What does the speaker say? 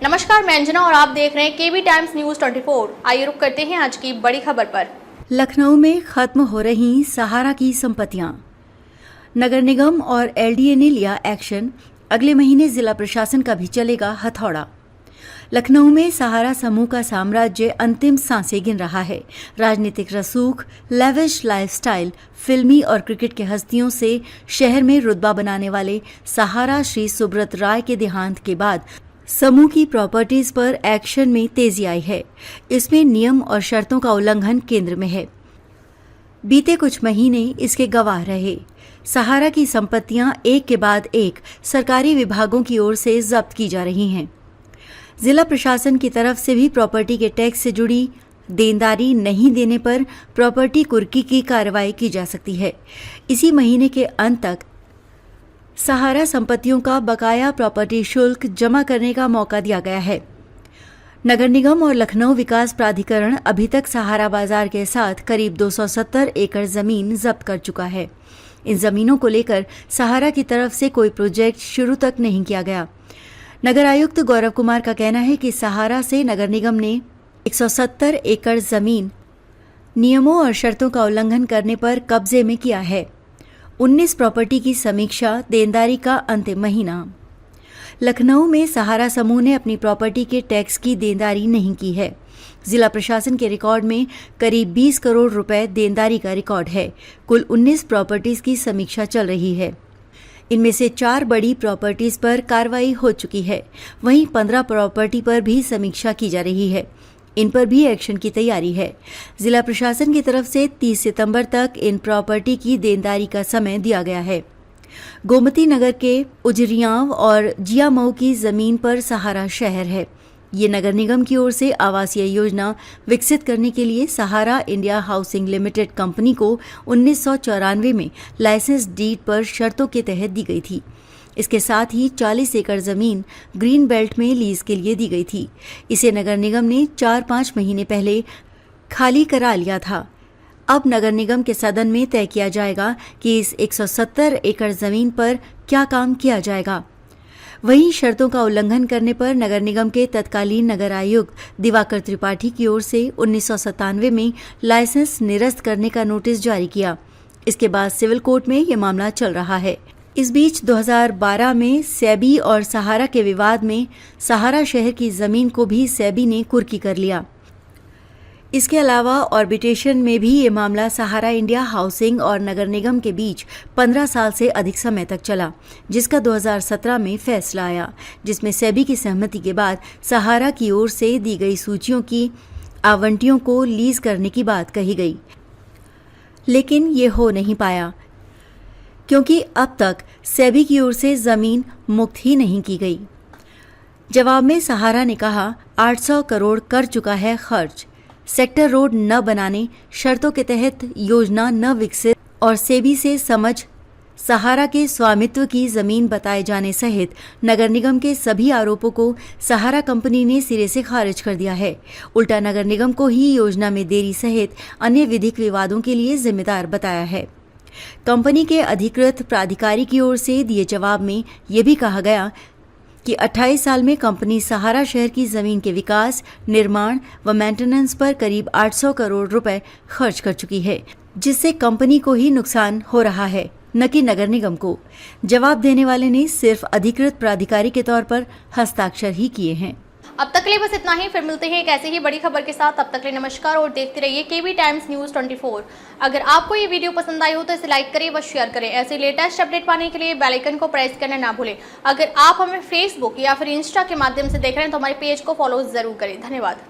नमस्कार, मैं अंजना और आप देख रहे हैं केबी टाइम्स न्यूज 24। आइए रुक करते हैं आज की बड़ी खबर पर। लखनऊ में खत्म हो रही सहारा की संपत्तियां। नगर निगम और एलडीए ने लिया एक्शन। अगले महीने जिला प्रशासन का भी चलेगा हथौड़ा। लखनऊ में सहारा समूह का साम्राज्य अंतिम सांसें गिन रहा है। राजनीतिक रसूख, लेविश लाइफस्टाइल, फिल्मी और क्रिकेट के हस्तियों से शहर में रुतबा बनाने वाले सहारा श्री सुब्रत राय के देहांत के बाद समूह की प्रॉपर्टीज पर एक्शन में तेजी आई है। इसमें नियम और शर्तों का उल्लंघन केंद्र में है। बीते कुछ महीने इसके गवाह रहे। सहारा की संपत्तियां एक के बाद एक सरकारी विभागों की ओर से जब्त की जा रही हैं। जिला प्रशासन की तरफ से भी प्रॉपर्टी के टैक्स से जुड़ी देनदारी नहीं देने पर प्रॉपर्टी कुर्की की कार्रवाई की जा सकती है। इसी महीने के अंत तक सहारा संपत्तियों का बकाया प्रॉपर्टी शुल्क जमा करने का मौका दिया गया है। नगर निगम और लखनऊ विकास प्राधिकरण अभी तक सहारा बाजार के साथ करीब 270 एकड़ जमीन जब्त कर चुका है। इन जमीनों को लेकर सहारा की तरफ से कोई प्रोजेक्ट शुरू तक नहीं किया गया। नगर आयुक्त गौरव कुमार का कहना है कि सहारा से नगर निगम ने 170 एकड़ जमीन नियमों और शर्तों का उल्लंघन करने पर कब्जे में किया है। 19 प्रॉपर्टी की समीक्षा, देनदारी का अंतिम महीना। लखनऊ में सहारा समूह ने अपनी प्रॉपर्टी के टैक्स की देनदारी नहीं की है। जिला प्रशासन के रिकॉर्ड में करीब 20 करोड़ रुपए देनदारी का रिकॉर्ड है। कुल 19 प्रॉपर्टीज की समीक्षा चल रही है। इनमें से 4 बड़ी प्रॉपर्टीज पर कार्रवाई हो चुकी है। वहीं 15 प्रॉपर्टी पर भी समीक्षा की जा रही है। इन पर भी एक्शन की तैयारी है। जिला प्रशासन की तरफ से 30 सितंबर तक इन प्रॉपर्टी की देनदारी का समय दिया गया है। गोमती नगर के उजरियांव और जियामऊ की जमीन पर सहारा शहर है। ये नगर निगम की ओर से आवासीय योजना विकसित करने के लिए सहारा इंडिया हाउसिंग लिमिटेड कंपनी को 1994 में लाइसेंस डीड पर शर्तों के तहत दी गई थी। इसके साथ ही 40 एकड़ जमीन ग्रीन बेल्ट में लीज के लिए दी गई थी। इसे नगर निगम ने 4-5 महीने पहले खाली करा लिया था। अब नगर निगम के सदन में तय किया जाएगा कि इस 170 एकड़ जमीन पर क्या काम किया जाएगा। वहीं शर्तों का उल्लंघन करने पर नगर निगम के तत्कालीन नगर आयुक्त दिवाकर त्रिपाठी की ओर से 1997 में लाइसेंस निरस्त करने का नोटिस जारी किया। इसके बाद सिविल कोर्ट में यह मामला चल रहा है। इस बीच 2012 में सेबी और सहारा के विवाद में सहारा शहर की जमीन को भी सेबी ने कुर्की कर लिया। इसके अलावा ऑर्बिटेशन में भी ये मामला सहारा इंडिया हाउसिंग और नगर निगम के बीच 15 साल से अधिक समय तक चला, जिसका 2017 में फैसला आया, जिसमें सेबी की सहमति के बाद सहारा की ओर से दी गई सूचियों की आवंटियों को लीज करने की बात कही गई। लेकिन ये हो नहीं पाया क्योंकि अब तक सेबी की ओर से जमीन मुक्त ही नहीं की गई। जवाब में सहारा ने कहा 800 करोड़ कर चुका है खर्च, सेक्टर रोड न बनाने, शर्तों के तहत योजना न विकसित और सेबी से समझ सहारा के स्वामित्व की जमीन बताए जाने सहित नगर निगम के सभी आरोपों को सहारा कंपनी ने सिरे से खारिज कर दिया है। उल्टा नगर निगम को ही योजना में देरी सहित अन्य विधिक विवादों के लिए जिम्मेदार बताया है। कंपनी के अधिकृत प्राधिकारी की ओर से दिए जवाब में यह भी कहा गया कि 28 साल में कंपनी सहारा शहर की जमीन के विकास, निर्माण व मेंटेनेंस पर करीब 800 करोड़ रुपए खर्च कर चुकी है, जिससे कंपनी को ही नुकसान हो रहा है, न कि नगर निगम को। जवाब देने वाले ने सिर्फ अधिकृत प्राधिकारी के तौर पर हस्ताक्षर ही किए हैं। अब तक के लिए बस इतना ही। फिर मिलते हैं एक ऐसे ही बड़ी खबर के साथ। तब तक के लिए नमस्कार और देखते रहिए केबी टाइम्स न्यूज 24। अगर आपको ये वीडियो पसंद आई हो तो इसे लाइक करें व शेयर करें। ऐसे लेटेस्ट अपडेट पाने के लिए बेल आइकन को प्रेस करना ना भूलें। अगर आप हमें फेसबुक या फिर इंस्टा के माध्यम से देख रहे हैं तो हमारे पेज को फॉलो जरूर करें। धन्यवाद।